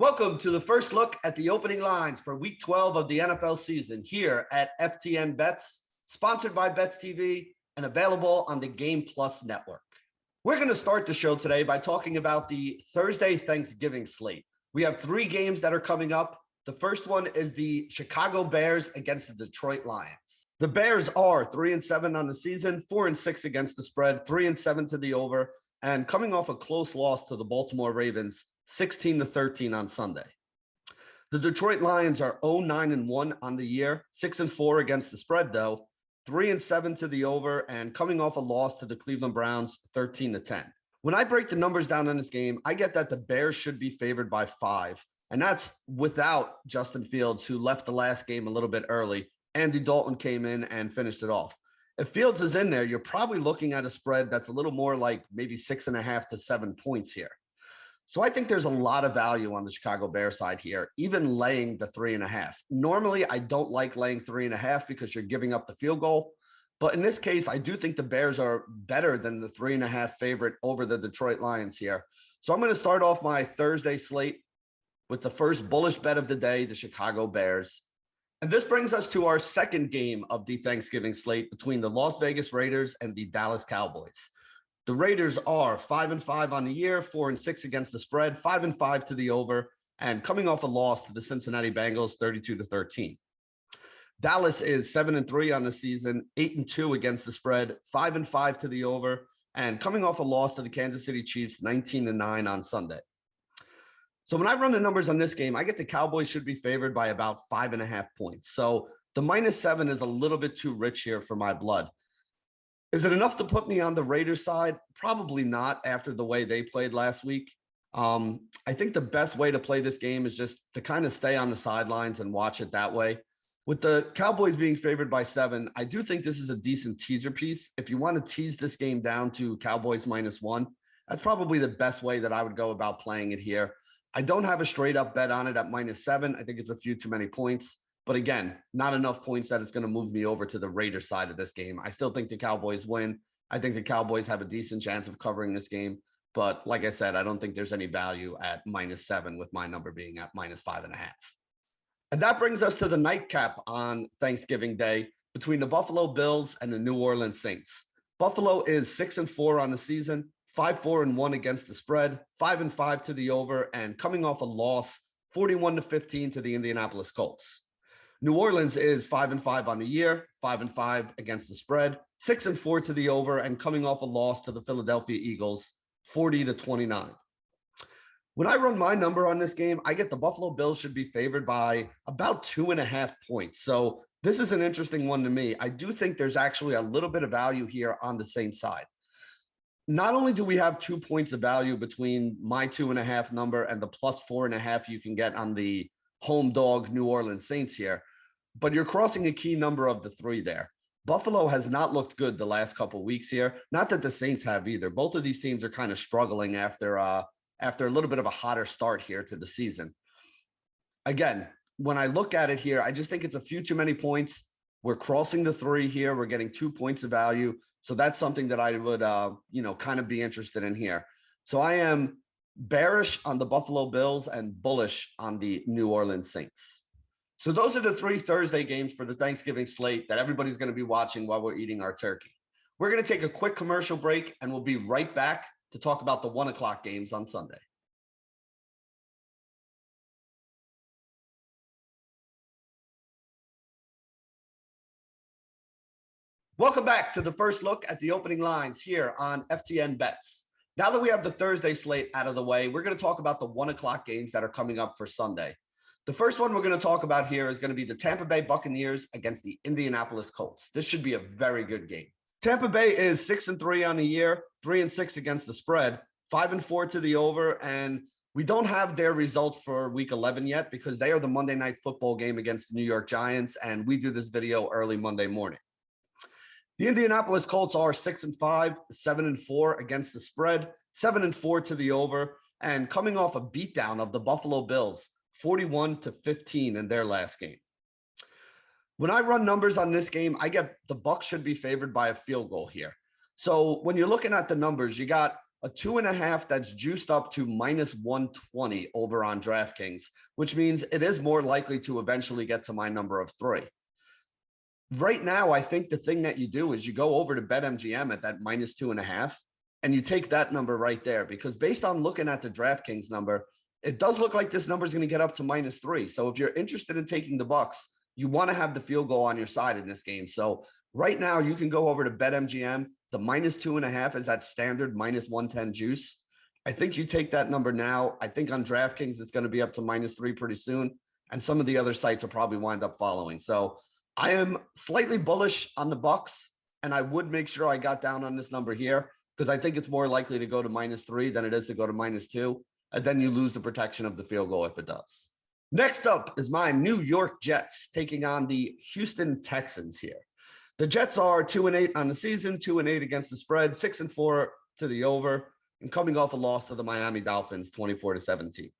Welcome to the first look at the opening lines for Week 12 of the NFL season here at FTN Bets, sponsored by Bets TV and available on the Game Plus network. We're going to start the show today by talking about the Thursday Thanksgiving slate. We have 3 games that are coming up. The first one is the Chicago Bears against the Detroit Lions. The Bears are 3-7 on the season, 4-6 against the spread, 3-7 to the over, and coming off a close loss to the Baltimore Ravens, 16-13 on Sunday. The Detroit Lions are 0-9-1 on the year, 6-4 against the spread though, 3-7 to the over, and coming off a loss to the Cleveland Browns, 13-10. When I break the numbers down in this game, I get that the Bears should be favored by 5, and that's without Justin Fields, who left the last game a little bit early. Andy Dalton came in and finished it off. If Fields is in there, you're probably looking at a spread that's a little more like maybe 6.5 to 7 points here. So I think there's a lot of value on the Chicago Bears side here, even laying the 3.5. Normally, I don't like laying 3.5 because you're giving up the field goal. But in this case, I do think the Bears are better than the 3.5 favorite over the Detroit Lions here. So I'm going to start off my Thursday slate with the first bullish bet of the day, the Chicago Bears. And this brings us to our second game of the Thanksgiving slate between the Las Vegas Raiders and the Dallas Cowboys. The Raiders are 5-5 on the year, 4-6 against the spread, 5-5 to the over, and coming off a loss to the Cincinnati Bengals, 32-13. Dallas is 7-3 on the season, 8-2 against the spread, 5-5 to the over, and coming off a loss to the Kansas City Chiefs, 19-9 on Sunday. So when I run the numbers on this game, I get the Cowboys should be favored by about 5.5 points. So the -7 is a little bit too rich here for my blood. Is it enough to put me on the Raiders side? Probably not after the way they played last week. I think the best way to play this game is just to kind of stay on the sidelines and watch it that way. With the Cowboys being favored by 7, I do think this is a decent teaser piece. If you want to tease this game down to Cowboys -1, that's probably the best way that I would go about playing it here. I don't have a straight up bet on it at -7. I think it's a few too many points. But again, not enough points that it's going to move me over to the Raiders side of this game. I still think the Cowboys win. I think the Cowboys have a decent chance of covering this game. But like I said, I don't think there's any value at -7 with my number being at -5.5. And that brings us to the nightcap on Thanksgiving Day between the Buffalo Bills and the New Orleans Saints. Buffalo is 6-4 on the season, 5-4-1 against the spread, 5-5 to the over, and coming off a loss, 41-15 to the Indianapolis Colts. New Orleans is 5-5 on the year, 5-5 against the spread, 6-4 to the over, and coming off a loss to the Philadelphia Eagles, 40-29. When I run my number on this game, I get the Buffalo Bills should be favored by about 2.5 points. So this is an interesting one to me. I do think there's actually a little bit of value here on the Saints side. Not only do we have 2 points of value between my 2.5 number and the +4.5 you can get on the home dog New Orleans Saints here, but you're crossing a key number of the 3 there. Buffalo has not looked good the last couple of weeks here. Not that the Saints have either. Both of these teams are kind of struggling after a little bit of a hotter start here to the season. Again, when I look at it here, I just think it's a few too many points. We're crossing the 3 here. We're getting 2 points of value. So that's something that I would, kind of be interested in here. So I am bearish on the Buffalo Bills and bullish on the New Orleans Saints. So those are the 3 Thursday games for the Thanksgiving slate that everybody's going to be watching while we're eating our turkey. We're going to take a quick commercial break, and we'll be right back to talk about the 1 o'clock games on Sunday. Welcome back to the first look at the opening lines here on FTN Bets. Now that we have the Thursday slate out of the way, we're going to talk about the 1 o'clock games that are coming up for Sunday. The first one we're going to talk about here is going to be the Tampa Bay Buccaneers against the Indianapolis Colts. This should be a very good game. Tampa Bay is 6-3 on the year, 3-6 against the spread, 5-4 to the over, and we don't have their results for week 11 yet because they are the Monday Night Football game against the New York Giants, and we do this video early Monday morning. The Indianapolis Colts are 6-5, 7-4 against the spread, 7-4 to the over, and coming off a beatdown of the Buffalo Bills, 41-15 in their last game. When I run numbers on this game, I get the Bucs should be favored by a field goal here. So when you're looking at the numbers, you got a 2.5 that's juiced up to minus 120 over on DraftKings, which means it is more likely to eventually get to my number of 3. Right now, I think the thing that you do is you go over to BetMGM at that minus 2.5, and you take that number right there, because based on looking at the DraftKings number, it does look like this number is going to get up to minus 3. So if you're interested in taking the Bucks, you want to have the field goal on your side in this game. So right now, you can go over to BetMGM. The minus 2.5 is that standard minus 110 juice. I think you take that number now. I think on DraftKings, it's going to be up to minus 3 pretty soon. And some of the other sites will probably wind up following. So I am slightly bullish on the Bucks, and I would make sure I got down on this number here, because I think it's more likely to go to minus 3 than it is to go to minus 2. And then you lose the protection of the field goal if it does. Next up is my New York Jets taking on the Houston Texans here. The Jets are 2-8 on the season, 2-8 against the spread, 6-4 to the over, and coming off a loss to the Miami Dolphins, 24-17.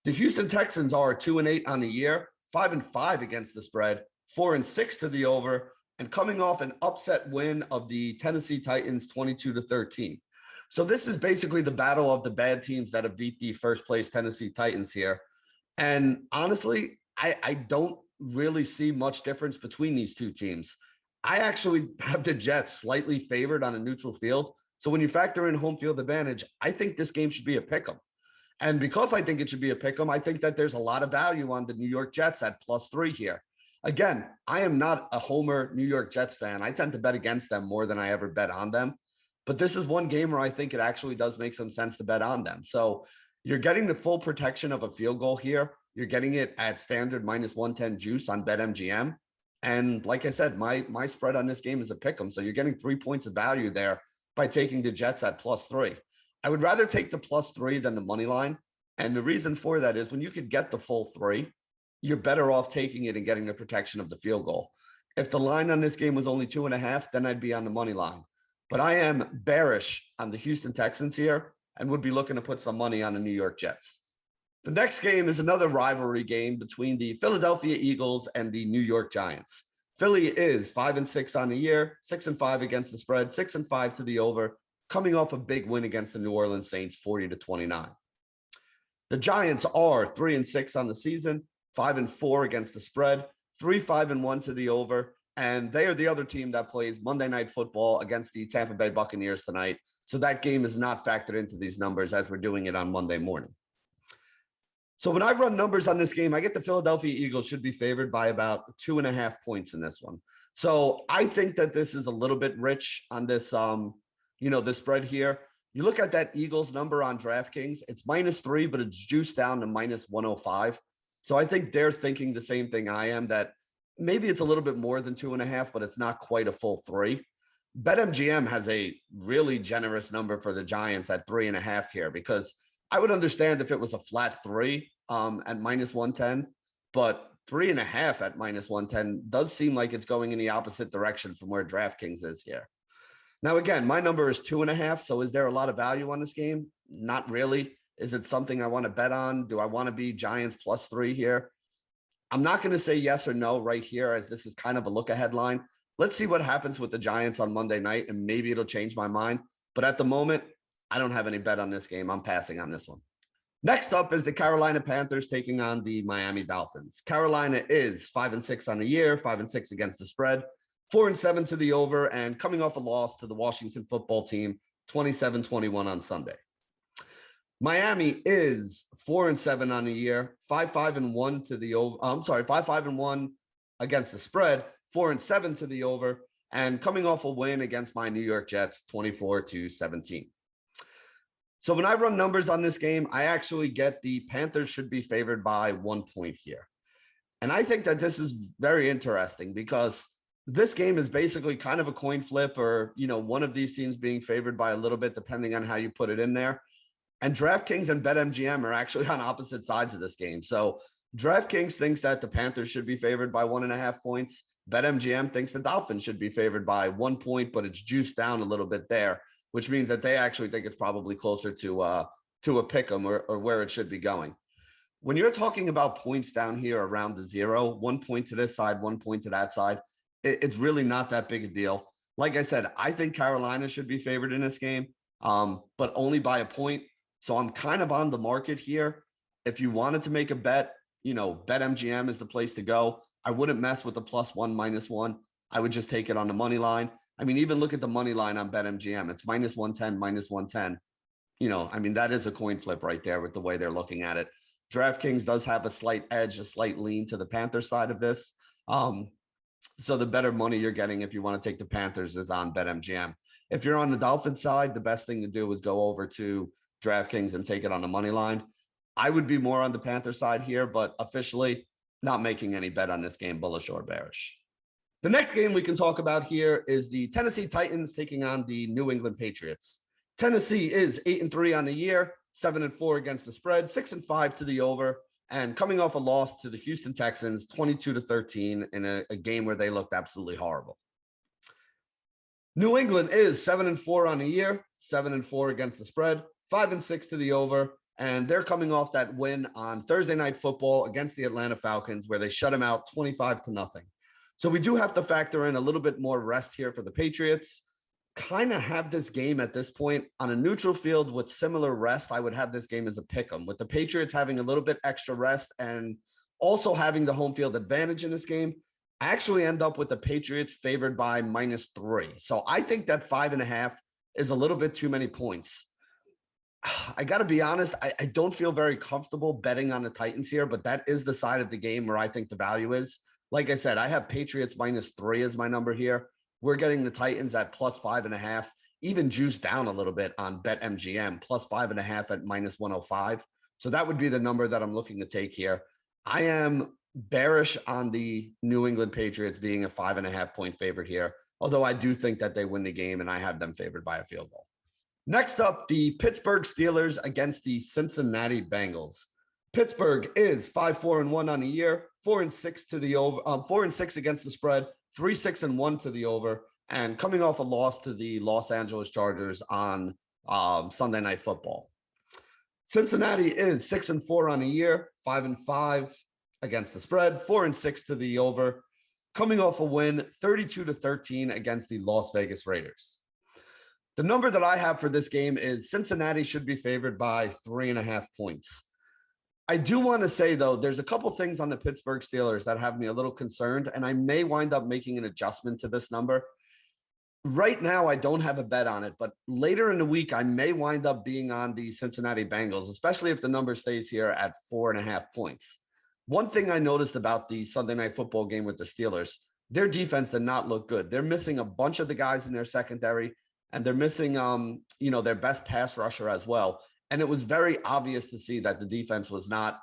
The Houston Texans are 2-8 on the year, 5-5 against the spread, 4-6 to the over, and coming off an upset win of the Tennessee Titans, 22-13. So this is basically the battle of the bad teams that have beat the first place Tennessee Titans here. And honestly, I don't really see much difference between these two teams. I actually have the Jets slightly favored on a neutral field. So when you factor in home field advantage, I think this game should be a pick 'em. And because I think it should be a pick 'em, I think that there's a lot of value on the New York Jets at +3 here. Again, I am not a homer New York Jets fan. I tend to bet against them more than I ever bet on them. But this is one game where I think it actually does make some sense to bet on them. So you're getting the full protection of a field goal here. You're getting it at standard minus 110 juice on BetMGM. And like I said, my spread on this game is a pick 'em. So you're getting 3 points of value there by taking the Jets at +3. I would rather take the +3 than the money line. And the reason for that is when you could get the full 3, you're better off taking it and getting the protection of the field goal. If the line on this game was only 2.5, then I'd be on the money line. But I am bearish on the Houston Texans here and would be looking to put some money on the New York Jets. The next game is another rivalry game between the Philadelphia Eagles and the New York Giants. Philly is 5-6 on the year, 6-5 against the spread, 6-5 to the over, coming off a big win against the New Orleans Saints, 40-29. The Giants are 3-6 on the season, 5-4 against the spread, 3-5-1 to the over, and they are the other team that plays Monday Night Football against the Tampa Bay Buccaneers tonight. So that game is not factored into these numbers as we're doing it on Monday morning. So when I run numbers on this game, I get the Philadelphia Eagles should be favored by about 2.5 points in this one. So I think that this is a little bit rich on this, this spread here. You look at that Eagles number on DraftKings, it's -3, but it's juiced down to -105. So I think they're thinking the same thing I am, that maybe it's a little bit more than 2.5, but it's not quite a full 3. BetMGM has a really generous number for the Giants at 3.5 here, because I would understand if it was a flat 3 at -110, but 3.5 at -110 does seem like it's going in the opposite direction from where DraftKings is here. Now, again, my number is 2.5. So is there a lot of value on this game? Not really. Is it something I want to bet on? Do I want to be Giants +3 here? I'm not going to say yes or no right here, as this is kind of a look ahead line. Let's see what happens with the Giants on Monday night, and maybe it'll change my mind. But at the moment, I don't have any bet on this game. I'm passing on this one. Next up is the Carolina Panthers taking on the Miami Dolphins. Carolina is 5-6 on the year, 5-6 against the spread, 4-7 to the over, and coming off a loss to the Washington football team, 27-21 on Sunday. Miami is 4-7 on the year, 5-5-1 to the over. 5-5-1 against the spread, 4-7 to the over, and coming off a win against my New York Jets, 24-17. So when I run numbers on this game, I actually get the Panthers should be favored by 1 point here. And I think that this is very interesting, because this game is basically kind of a coin flip, or, one of these teams being favored by a little bit, depending on how you put it in there. And DraftKings and BetMGM are actually on opposite sides of this game. So DraftKings thinks that the Panthers should be favored by 1.5 points. BetMGM thinks the Dolphins should be favored by 1 point, but it's juiced down a little bit there, which means that they actually think it's probably closer to a pick 'em or where it should be going. When you're talking about points down here around the 0, 1 point to this side, 1 point to that side, it's really not that big a deal. Like I said, I think Carolina should be favored in this game. but only by a point. So I'm kind of on the market here. If you wanted to make a bet, BetMGM is the place to go. I wouldn't mess with the +1, -1. I would just take it on the money line. I mean, even look at the money line on BetMGM. It's -110, -110. That is a coin flip right there with the way they're looking at it. DraftKings does have a slight edge, a slight lean to the Panthers side of this. So the better money you're getting if you want to take the Panthers is on BetMGM. If you're on the Dolphins side, the best thing to do is go over to DraftKings and take it on the money line. I would be more on the Panther side here, but officially not making any bet on this game, bullish or bearish. The next game we can talk about here is the Tennessee Titans taking on the New England Patriots. Tennessee is 8-3 on the year, 7-4 against the spread, 6-5 to the over, and coming off a loss to the Houston Texans, 22-13 in a game where they looked absolutely horrible. New England is 7-4 on the year, 7-4 against the spread, 5-6 to the over, and they're coming off that win on Thursday Night Football against the Atlanta Falcons, where they shut them out 25-0. So we do have to factor in a little bit more rest here for the Patriots. Kind of have this game at this point on a neutral field with similar rest. I would have this game as a pick 'em, with the Patriots having a little bit extra rest and also having the home field advantage in this game. I actually end up with the Patriots favored by -3. So I think that 5.5 is a little bit too many points. I got to be honest, I don't feel very comfortable betting on the Titans here, but that is the side of the game where I think the value is. Like I said, I have Patriots -3 as my number here. We're getting the Titans at +5.5, even juiced down a little bit on BetMGM, +5.5 at -105. So that would be the number that I'm looking to take here. I am bearish on the New England Patriots being a 5.5 point favorite here, although I do think that they win the game and I have them favored by a field goal. Next up, the Pittsburgh Steelers against the Cincinnati Bengals. Pittsburgh is 5-4-1 on the year, 4-6 to the over, 4-6 against the spread, 3-6-1 to the over, and coming off a loss to the Los Angeles Chargers on Sunday Night Football. Cincinnati is 6-4 on the year, 5-5 against the spread, 4-6 to the over, coming off a win 32-13 against the Las Vegas Raiders. The number that I have for this game is Cincinnati should be favored by 3.5 points. I do want to say, though, there's a couple things on the Pittsburgh Steelers that have me a little concerned, and I may wind up making an adjustment to this number. Right now, I don't have a bet on it, but later in the week, I may wind up being on the Cincinnati Bengals, especially if the number stays here at 4.5 points. One thing I noticed about the Sunday Night Football game with the Steelers, their defense did not look good. They're missing a bunch of the guys in their secondary, and they're missing, their best pass rusher as well. And it was very obvious to see that the defense was not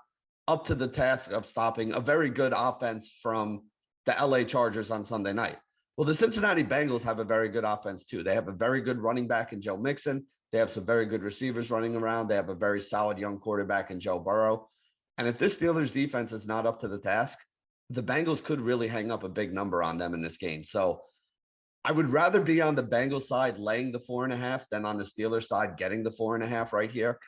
up to the task of stopping a very good offense from the LA Chargers on Sunday night. Well, the Cincinnati Bengals have a very good offense too. They have a very good running back in Joe Mixon. They have some very good receivers running around. They have a very solid young quarterback in Joe Burrow. And if this Steelers defense is not up to the task, the Bengals could really hang up a big number on them in this game. So I would rather be on the Bengals side laying the 4.5 than on the Steelers side getting the 4.5 right here.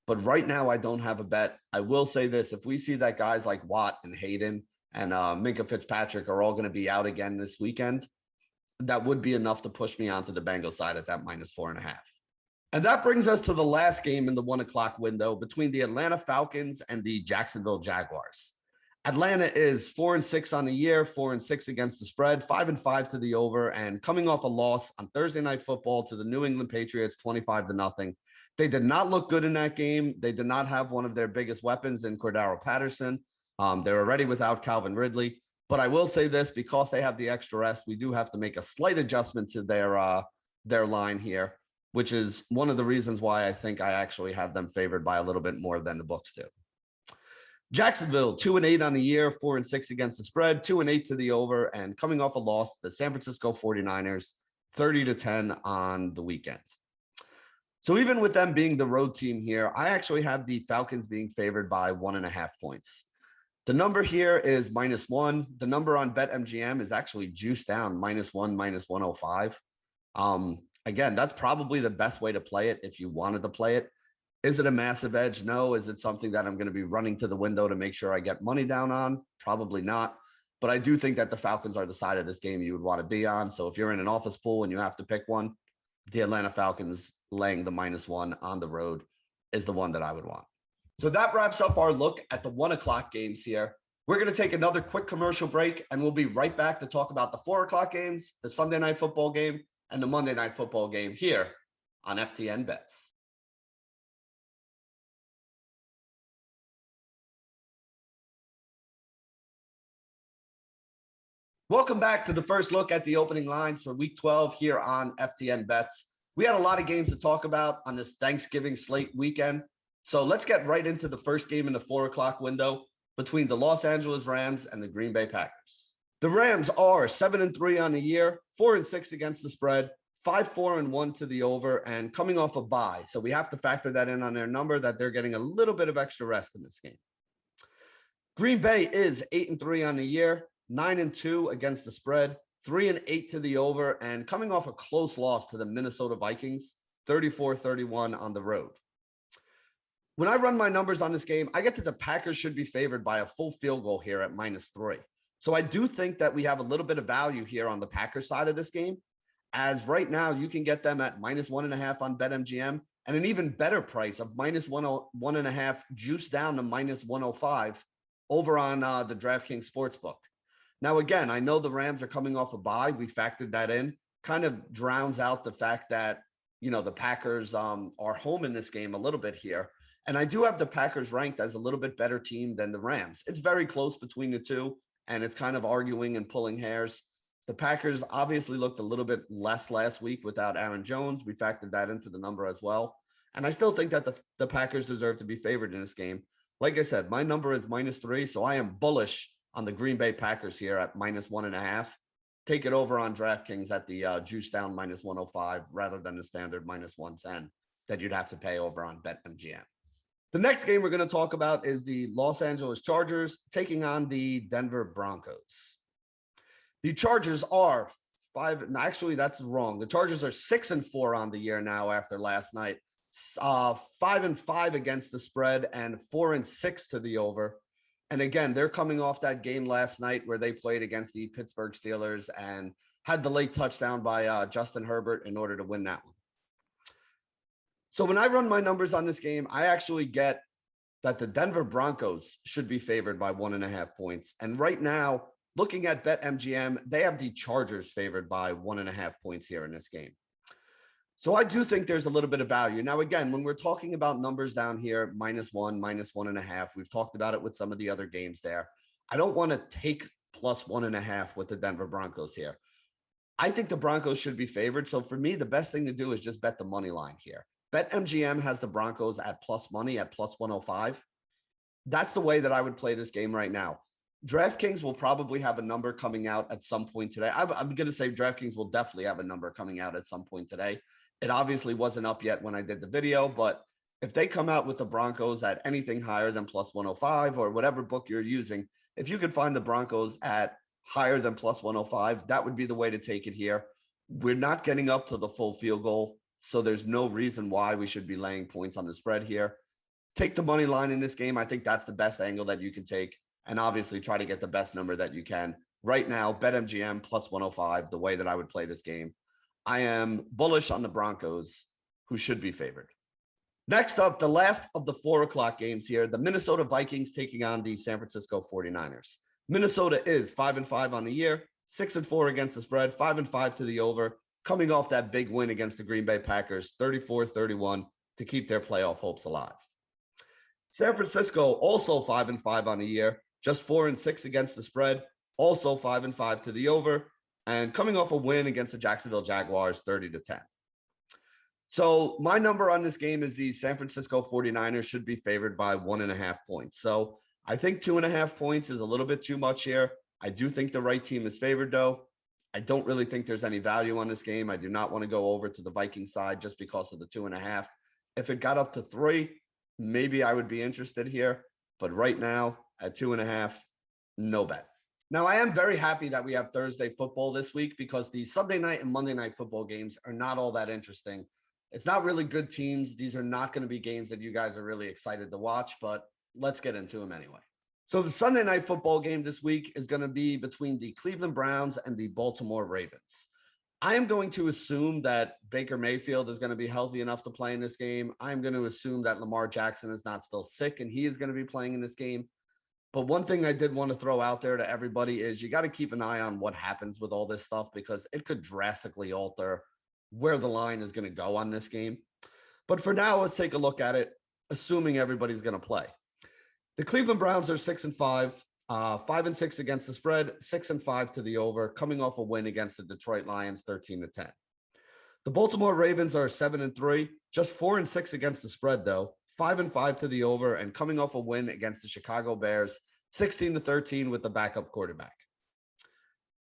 But right now, I don't have a bet. I will say this. If we see that guys like Watt and Hayden and Minkah Fitzpatrick are all going to be out again this weekend, that would be enough to push me onto the Bengals side at that -4.5. And that brings us to the last game in the 1 o'clock window between the Atlanta Falcons and the Jacksonville Jaguars. Atlanta is 4-6 on the year, 4-6 against the spread, 5-5 to the over, and coming off a loss on Thursday Night Football to the New England Patriots, 25-0. They did not look good in that game. They did not have one of their biggest weapons in Cordero Patterson. They were already without Calvin Ridley. But I will say this, because they have the extra rest, we do have to make a slight adjustment to their line here, which is one of the reasons why I think I actually have them favored by a little bit more than the books do. Jacksonville, 2-8 on the year, 4-6 against the spread, 2-8 to the over, and coming off a loss, the San Francisco 49ers, 30-10 on the weekend. So even with them being the road team here, I actually have the Falcons being favored by 1.5 points. The number here is -1. The number on BetMGM is actually juiced down, -1, -105. Again, that's probably the best way to play it if you wanted to play it. Is it a massive edge? No. Is it something that I'm going to be running to the window to make sure I get money down on? Probably not. But I do think that the Falcons are the side of this game you would want to be on. So if you're in an office pool and you have to pick one, the Atlanta Falcons laying the -1 on the road is the one that I would want. So that wraps up our look at the 1 o'clock games here. We're going to take another quick commercial break, and we'll be right back to talk about the 4 o'clock games, the Sunday night football game, and the Monday night football game here on FTN Bets. Welcome back to the first look at the opening lines for Week 12 here on FTN Bets. We had a lot of games to talk about on this Thanksgiving slate weekend. So let's get right into the first game in the 4 o'clock window between the Los Angeles Rams and the Green Bay Packers. The Rams are 7-3 on the year, 4-6 against the spread, 5-4-1 to the over, and coming off a bye. So we have to factor that in on their number that they're getting a little bit of extra rest in this game. Green Bay is 8-3 on the year, 9-2 against the spread, 3-8 to the over, and coming off a close loss to the Minnesota Vikings, 34-31 on the road. When I run my numbers on this game, I get that the Packers should be favored by a full field goal here at -3. So I do think that we have a little bit of value here on the Packers side of this game, as right now you can get them at -1.5 on BetMGM and an even better price of -1.5 juice down to -105 over on the DraftKings Sportsbook. Now, again, I know the Rams are coming off a bye. We factored that in. Kind of drowns out the fact that, the Packers are home in this game a little bit here. And I do have the Packers ranked as a little bit better team than the Rams. It's very close between the two, and it's kind of arguing and pulling hairs. The Packers obviously looked a little bit less last week without Aaron Jones. We factored that into the number as well. And I still think that the Packers deserve to be favored in this game. Like I said, my number is -3, so I am bullish on the Green Bay Packers here at -1.5. Take it over on DraftKings at the juice down -105 rather than the standard -110 that you'd have to pay over on BetMGM. The next game we're going to talk about is the Los Angeles Chargers taking on the Denver Broncos. The Chargers are actually, that's wrong. The Chargers are 6-4 on the year now after last night. 5-5 against the spread and 4-6 to the over. And again, they're coming off that game last night where they played against the Pittsburgh Steelers and had the late touchdown by Justin Herbert in order to win that one. So when I run my numbers on this game, I actually get that the Denver Broncos should be favored by 1.5 points. And right now, looking at BetMGM, they have the Chargers favored by 1.5 points here in this game. So I do think there's a little bit of value. Now, again, when we're talking about numbers down here, -1, -1.5, we've talked about it with some of the other games there. I don't want to take +1.5 with the Denver Broncos here. I think the Broncos should be favored. So for me, the best thing to do is just bet the money line here. BetMGM has the Broncos at plus money at +105. That's the way that I would play this game right now. DraftKings will probably have a number coming out at some point today. I'm going to say DraftKings will definitely have a number coming out at some point today. It obviously wasn't up yet when I did the video, but if they come out with the Broncos at anything higher than +105 or whatever book you're using, if you could find the Broncos at higher than +105, that would be the way to take it here. We're not getting up to the full field goal, so there's no reason why we should be laying points on the spread here. Take the money line in this game. I think that's the best angle that you can take, and obviously try to get the best number that you can. Right now, BetMGM +105, the way that I would play this game. I am bullish on the Broncos, who should be favored. Next up, the last of the 4 o'clock games here, the Minnesota Vikings taking on the San Francisco 49ers. Minnesota is 5-5 on the year, 6-4 against the spread, 5-5 to the over, coming off that big win against the Green Bay Packers, 34-31 to keep their playoff hopes alive. San Francisco also 5-5 on the year, just 4-6 against the spread, also 5-5 to the over, and coming off a win against the Jacksonville Jaguars, 30-10. So my number on this game is the San Francisco 49ers should be favored by 1.5 points. So I think 2.5 points is a little bit too much here. I do think the right team is favored, though. I don't really think there's any value on this game. I do not want to go over to the Viking side just because of the 2.5. If it got up to 3, maybe I would be interested here. But right now, at 2.5, no bet. Now, I am very happy that we have Thursday football this week because the Sunday night and Monday night football games are not all that interesting. It's not really good teams. These are not going to be games that you guys are really excited to watch, but let's get into them anyway. So the Sunday night football game this week is going to be between the Cleveland Browns and the Baltimore Ravens. I am going to assume that Baker Mayfield is going to be healthy enough to play in this game. I'm going to assume that Lamar Jackson is not still sick and he is going to be playing in this game. But one thing I did want to throw out there to everybody is you got to keep an eye on what happens with all this stuff because it could drastically alter where the line is going to go on this game. But for now, let's take a look at it, assuming everybody's going to play. The Cleveland Browns are 6-5, 5-6 against the spread, 6-5 to the over, coming off a win against the Detroit Lions, 13-10. The Baltimore Ravens are 7-3, just 4-6 against the spread, though, 5-5 to the over, and coming off a win against the Chicago Bears, 16-13 with the backup quarterback.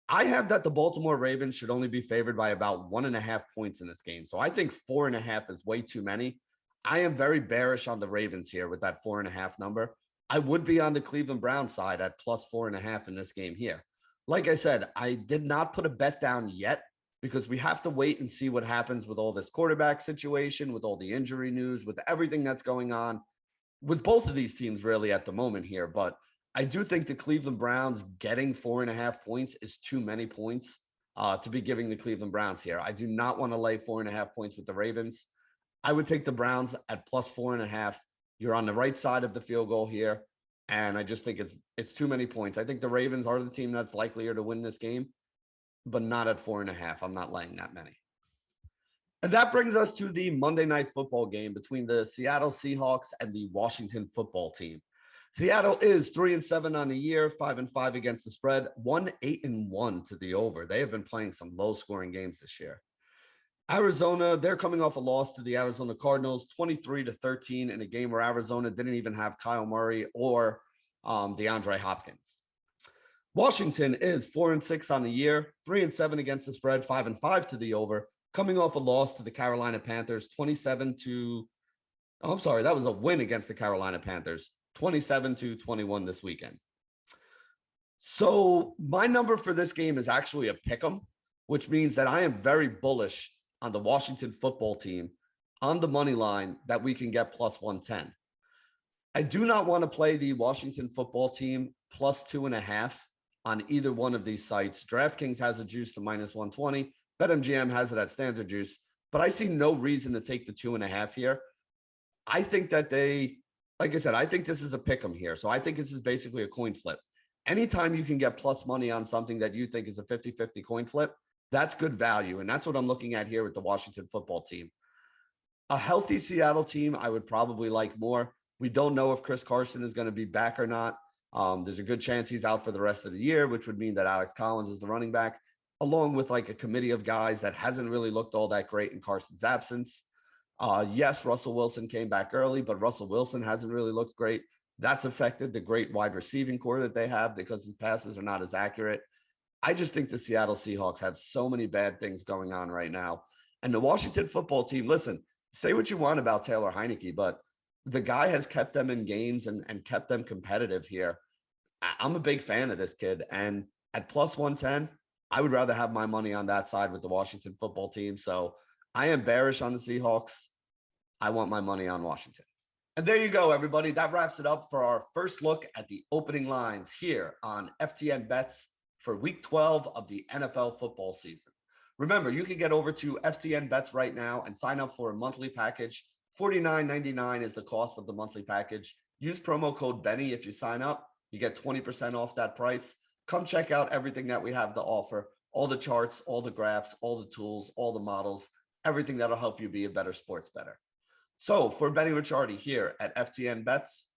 I have that the Baltimore Ravens should only be favored by about 1.5 points in this game. So I think 4.5 is way too many. I am very bearish on the Ravens here with that 4.5 number. I would be on the Cleveland Browns side at plus 4.5 in this game here. Like I said, I did not put a bet down yet because we have to wait and see what happens with all this quarterback situation, with all the injury news, with everything that's going on with both of these teams really at the moment here. But I do think the Cleveland Browns getting 4.5 points is too many points to be giving the Cleveland Browns here. I do not want to lay 4.5 points with the Ravens. I would take the Browns at plus 4.5. You're on the right side of the field goal here. And I just think it's too many points. I think the Ravens are the team that's likelier to win this game, but not at 4.5. I'm not laying that many. And that brings us to the Monday Night Football game between the Seattle Seahawks and the Washington Football Team. Seattle is 3-7 on the year, 5-5 against the spread, 1-8-1 to the over. They have been playing some low-scoring games this year. Arizona, they're coming off a loss to the Arizona Cardinals, 23-13 in a game where Arizona didn't even have Kyle Murray or DeAndre Hopkins. Washington is 4-6 on the year, 3-7 against the spread, 5-5 to the over, coming off a loss to the Carolina Panthers, that was a win against the Carolina Panthers, 27-21 this weekend. So my number for this game is actually a pick'em, which means that I am very bullish on the Washington Football Team on the money line that we can get plus 110. I do not want to play the Washington Football Team plus 2.5 on either one of these sites. DraftKings has a juice to minus 120. BetMGM has it at standard juice, but I see no reason to take the 2.5 here. I think that like I said, I think this is a pick 'em here. So I think this is basically a coin flip. Anytime you can get plus money on something that you think is a 50-50 coin flip, that's good value. And that's what I'm looking at here with the Washington Football Team. A healthy Seattle team, I would probably like more. We don't know if Chris Carson is going to be back or not. There's a good chance he's out for the rest of the year, which would mean that Alex Collins is the running back, along with like a committee of guys that hasn't really looked all that great in Carson's absence. Yes, Russell Wilson came back early, but Russell Wilson hasn't really looked great. That's affected the great wide receiving core that they have because his passes are not as accurate. I just think the Seattle Seahawks have so many bad things going on right now. And the Washington Football Team, listen, say what you want about Taylor Heineke, but the guy has kept them in games and kept them competitive here. I'm a big fan of this kid. And at plus 110, I would rather have my money on that side with the Washington Football Team. So I am bearish on the Seahawks. I want my money on Washington. And there you go, everybody. That wraps it up for our first look at the opening lines here on FTN Bets for Week 12 of the NFL football season. Remember, you can get over to FTN Bets right now and sign up for a monthly package. $49.99 is the cost of the monthly package. Use promo code Benny if you sign up. You get 20% off that price. Come check out everything that we have to offer. All the charts, all the graphs, all the tools, all the models, everything that'll help you be a better sports bettor. So for Benny Ricciardi here at FTN Bets,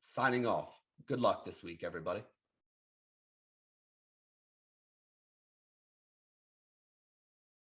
signing off. Good luck this week, everybody.